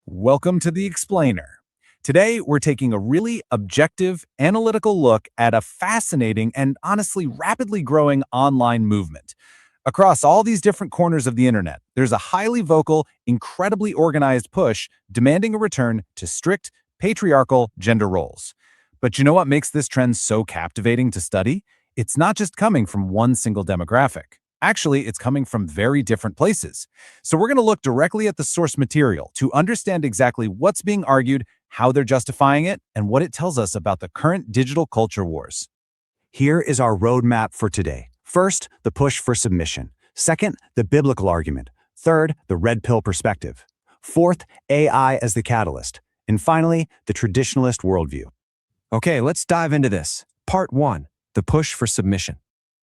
Welcome to The Explainer. Today, we're taking a really objective, analytical look at a fascinating and honestly rapidly growing online movement. Across all these different corners of the internet, there's a highly vocal, incredibly organized push demanding a return to strict, patriarchal gender roles. But you know what makes this trend so captivating to study? It's not just coming from one single demographic. Actually, it's coming from very different places. So we're going to look directly at the source material to understand exactly what's being argued, how they're justifying it, and what it tells us about the current digital culture wars. Here is our roadmap for today. First, the push for submission. Second, the biblical argument. Third, the red pill perspective. Fourth, AI as the catalyst. And finally, the traditionalist worldview. Okay, let's dive into this. Part 1, the push for submission.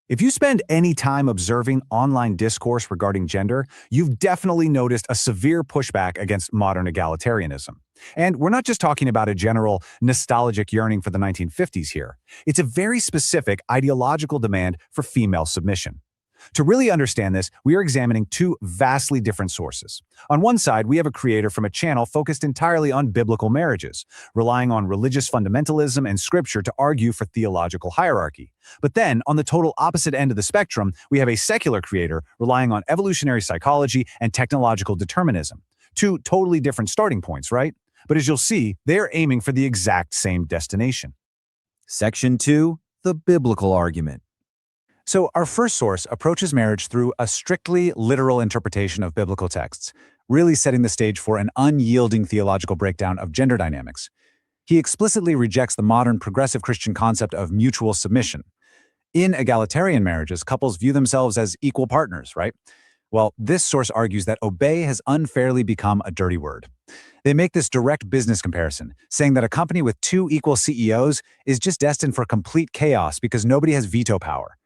If you spend any time observing online discourse regarding gender, you've definitely noticed a severe pushback against modern egalitarianism. And we're not just talking about a general nostalgic yearning for the 1950s here. It's a very specific ideological demand for female submission. To really understand this, we are examining two vastly different sources. On one side, we have a creator from a channel focused entirely on biblical marriages, relying on religious fundamentalism and scripture to argue for theological hierarchy. But then, on the total opposite end of the spectrum, we have a secular creator relying on evolutionary psychology and technological determinism. Two totally different starting points, right? But as you'll see, they're aiming for the exact same destination. Section 2, the biblical argument. So our first source approaches marriage through a strictly literal interpretation of biblical texts, really setting the stage for an unyielding theological breakdown of gender dynamics. He explicitly rejects the modern progressive Christian concept of mutual submission. In egalitarian marriages, couples view themselves as equal partners, right? Well, this source argues that obey has unfairly become a dirty word. They make this direct business comparison, saying that a company with two equal CEOs is just destined for complete chaos because nobody has veto power.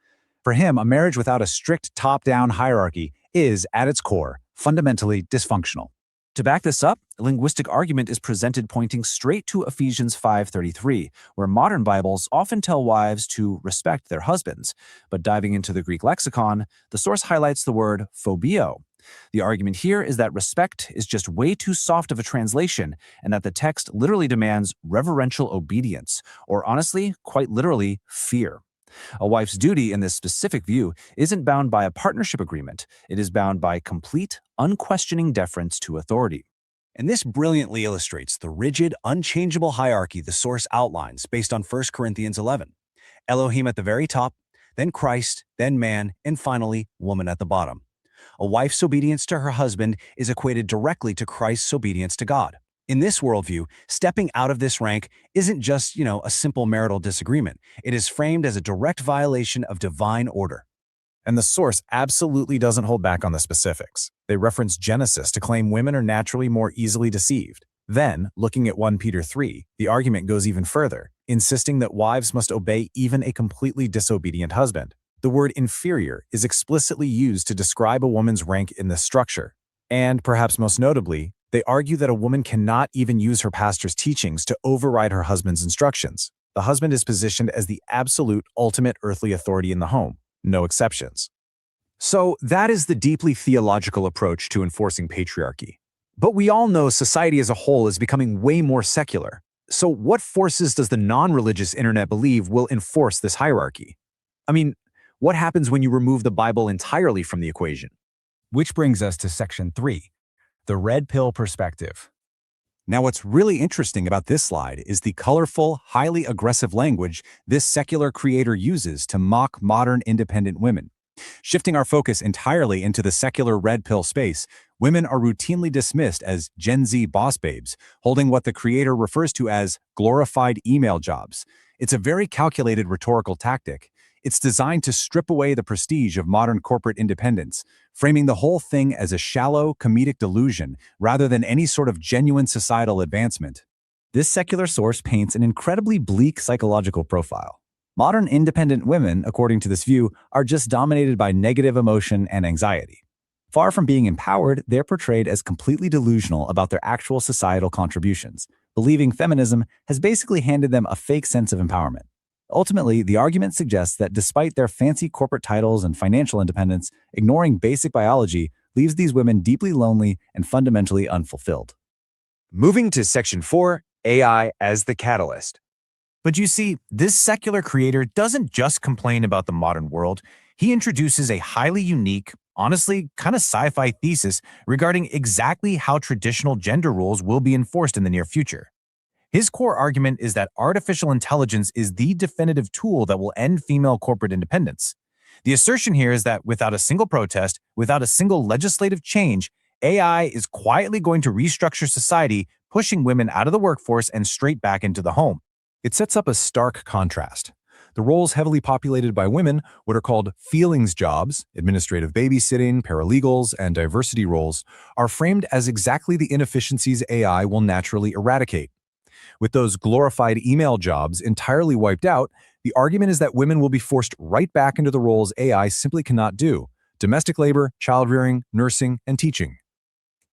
For him, a marriage without a strict top-down hierarchy is, at its core, fundamentally dysfunctional. To back this up, a linguistic argument is presented pointing straight to Ephesians 5:33, where modern Bibles often tell wives to respect their husbands. But diving into the Greek lexicon, the source highlights the word phobeo. The argument here is that respect is just way too soft of a translation, and that the text literally demands reverential obedience, or honestly, quite literally, fear. A wife's duty in this specific view isn't bound by a partnership agreement. It is bound by complete, unquestioning deference to authority. And this brilliantly illustrates the rigid, unchangeable hierarchy the source outlines based on 1 Corinthians 11. Elohim at the very top, then Christ, then man, and finally, woman at the bottom. A wife's obedience to her husband is equated directly to Christ's obedience to God. In this worldview, stepping out of this rank isn't just, a simple marital disagreement. It is framed as a direct violation of divine order. And the source absolutely doesn't hold back on the specifics. They reference Genesis to claim women are naturally more easily deceived. Then, looking at 1 Peter 3, the argument goes even further, insisting that wives must obey even a completely disobedient husband. The word inferior is explicitly used to describe a woman's rank in this structure. And, perhaps most notably, they argue that a woman cannot even use her pastor's teachings to override her husband's instructions. The husband is positioned as the absolute ultimate earthly authority in the home, no exceptions. So that is the deeply theological approach to enforcing patriarchy. But we all know society as a whole is becoming way more secular. So what forces does the non-religious internet believe will enforce this hierarchy? I mean, what happens when you remove the Bible entirely from the equation? Which brings us to section 3. The red pill perspective. Now, what's really interesting about this slide is the colorful, highly aggressive language this secular creator uses to mock modern independent women. Shifting our focus entirely into the secular red pill space, women are routinely dismissed as Gen Z boss babes, holding what the creator refers to as glorified email jobs. It's a very calculated rhetorical tactic. It's designed to strip away the prestige of modern corporate independence, framing the whole thing as a shallow, comedic delusion rather than any sort of genuine societal advancement. This secular source paints an incredibly bleak psychological profile. Modern independent women, according to this view, are just dominated by negative emotion and anxiety. Far from being empowered, they're portrayed as completely delusional about their actual societal contributions, believing feminism has basically handed them a fake sense of empowerment. Ultimately, the argument suggests that despite their fancy corporate titles and financial independence, ignoring basic biology leaves these women deeply lonely and fundamentally unfulfilled. Moving to Section 4, AI as the catalyst. But you see, this secular creator doesn't just complain about the modern world. He introduces a highly unique, honestly kind of sci-fi thesis regarding exactly how traditional gender roles will be enforced in the near future. His core argument is that artificial intelligence is the definitive tool that will end female corporate independence. The assertion here is that without a single protest, without a single legislative change, AI is quietly going to restructure society, pushing women out of the workforce and straight back into the home. It sets up a stark contrast. The roles heavily populated by women, what are called feelings jobs, administrative babysitting, paralegals, and diversity roles, are framed as exactly the inefficiencies AI will naturally eradicate. With those glorified email jobs entirely wiped out, the argument is that women will be forced right back into the roles AI simply cannot do: domestic labor, child-rearing, nursing, and teaching.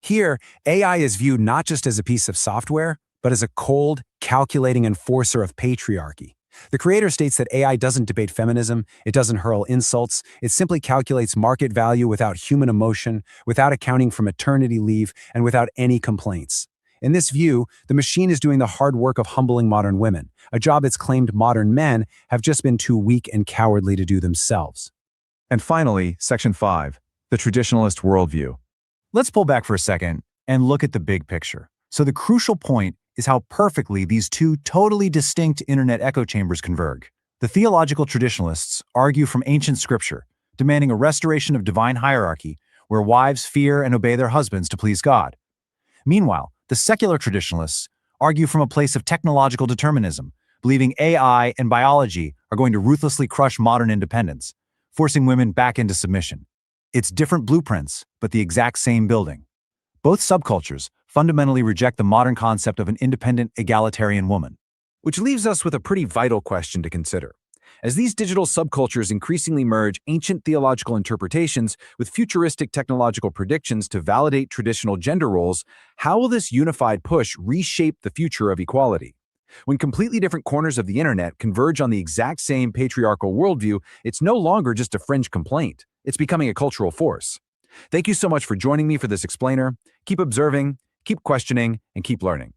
Here, AI is viewed not just as a piece of software, but as a cold, calculating enforcer of patriarchy. The creator states that AI doesn't debate feminism, it doesn't hurl insults, it simply calculates market value without human emotion, without accounting for maternity leave, and without any complaints. In this view, the machine is doing the hard work of humbling modern women, a job it's claimed modern men have just been too weak and cowardly to do themselves. And finally, Section 5, the traditionalist worldview. Let's pull back for a second and look at the big picture. So the crucial point is how perfectly these two totally distinct internet echo chambers converge. The theological traditionalists argue from ancient scripture, demanding a restoration of divine hierarchy where wives fear and obey their husbands to please God. Meanwhile, the secular traditionalists argue from a place of technological determinism, believing AI and biology are going to ruthlessly crush modern independence, forcing women back into submission. It's different blueprints, but the exact same building. Both subcultures fundamentally reject the modern concept of an independent, egalitarian woman. Which leaves us with a pretty vital question to consider. As these digital subcultures increasingly merge ancient theological interpretations with futuristic technological predictions to validate traditional gender roles, how will this unified push reshape the future of equality? When completely different corners of the internet converge on the exact same patriarchal worldview, it's no longer just a fringe complaint. It's becoming a cultural force. Thank you so much for joining me for this explainer. Keep observing, keep questioning, and keep learning.